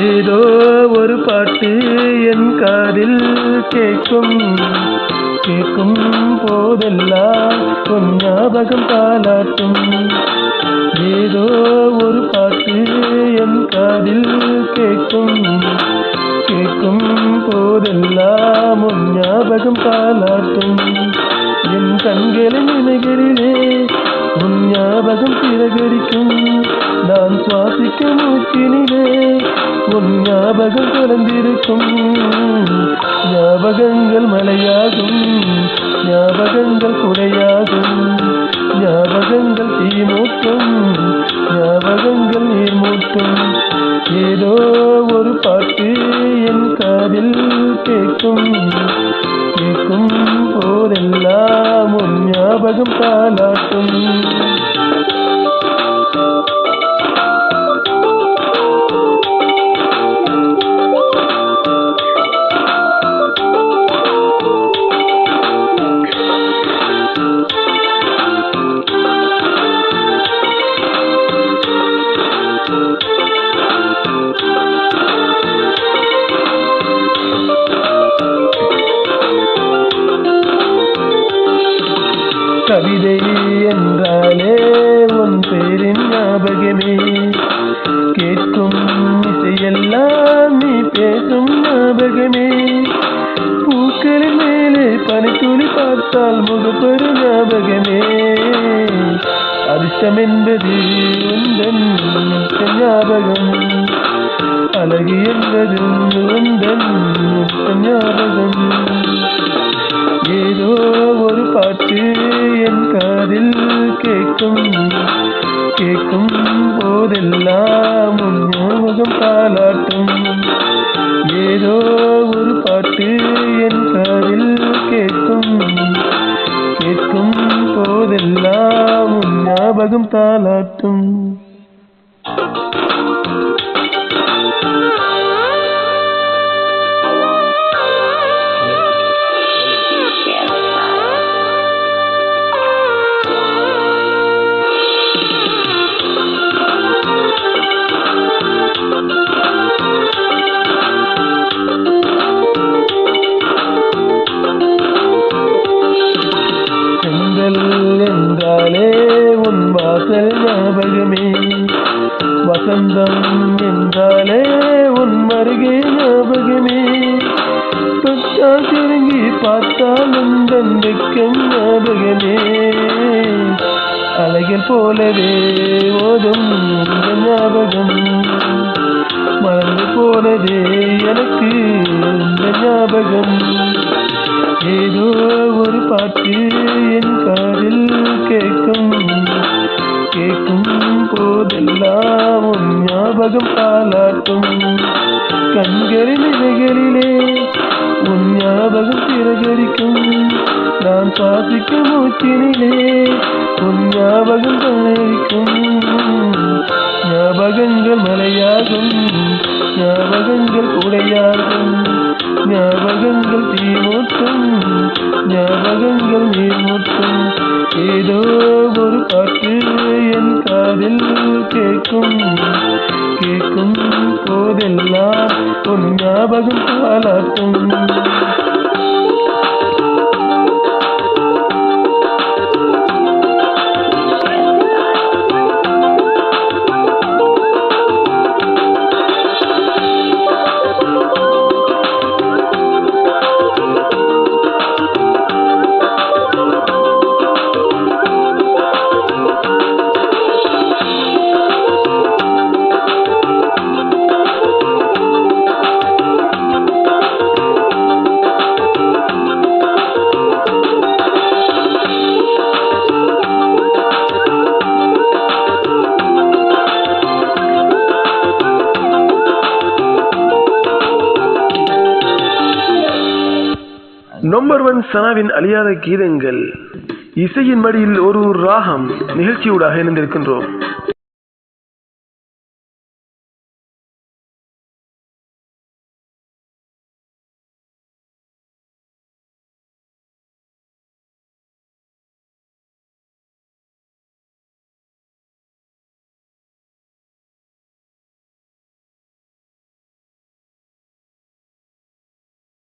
ஏதோ ஒரு பாட்டு என் காதில் கேட்கும் கேட்கும் போதெல்லாம் உன் ஞாபகம் தாலாட்டும். ஏதோ ஒரு பாட்டு என் காதில் கேட்கும் கேட்கும் போதெல்லாம் உன் ஞாபகம் தாலாட்டும். என் கண்களின் இமைகளிலே உன் ஞாபகம் சிறகடிக்கும். நான் சுவாசிக்கும் மூச்சினிலே உன் ஞாபகம் கலந்திருக்கும். ஞாபகங்கள் மழையாகும், ஞாபகங்கள் குடையாகும், ஞாபகங்கள் தீமூட்டும், ஞாபகங்கள் நீர் மூட்டும். ஏதோ ஒரு பாட்டு என் காதில் கேட்கும் கேட்கும் போதெல்லாம் உன் ஞாபகம் தாலாட்டும். கவிதை என்றாலே உன் பேரின் ஞாபகமே. கேட்கும் இசையெல்லாம் நீ பேசும் ஞாபகமே. பூக்களின் மேலே பனித்துளி பார்த்தால் முகப்பெரு ஞாபகமே. அதிர்ஷ்டம் என்பது உந்தன் ஞாபகம், அழகு என்பது உந்தன் ஞாபகம். ஏதோ ஒரு பாட்டு என் காதில் கேட்கும் கேட்கும் போதெல்லாம் உன் ஞாபகம் தாலாட்டும். ஏதோ ஒரு பாட்டு என் காதில் கேட்கும் கேட்கும் போதெல்லாம் உன் ஞாபகம் தாலாட்டும். என்றாலே உன் வாசல் ஞாபகமே. வசந்தம் என்றாலே உன் மருகே ஞாபகமே. தொட்டால் திரும்பி பார்த்தால் உந்தன் வெட்கம் ஞாபகமே. அலைகள் போலவே ஓதும் ஞாபகம், மறந்து போனதே எனக்கு இந்த ஞாபகம். ஏதோ ஒரு பாட்டு என் காதில் கேட்கும் கேட்கும் போதெல்லாம் உன் ஞாபகம் தாலாட்டும். கண்களின் இமைகளிலே உன் ஞாபகம் சிறகடிக்கும். நான் சுவாசிக்கும் மூச்சினிலே உன் ஞாபகம் தழைக்கும். ஞாபகங்கள் மழையாகும், ஞாபகங்கள் குடையாகும், ஞாபகங்கள் தீமூட்டும், ஞாபகங்கள் நீர் மூட்டும். ஏதோ ஒரு பாட்டு என் காதில் கேட்கும் கேட்கும் போதெல்லாம் உன் ஞாபகம் தாலாட்டும். நம்பர் 1 சனாவின் அழியாத கீதங்கள், இசையின் மடியில் ஒரு ராகம் நிகழ்ச்சியூடாக இணைந்திருக்கின்றோம்.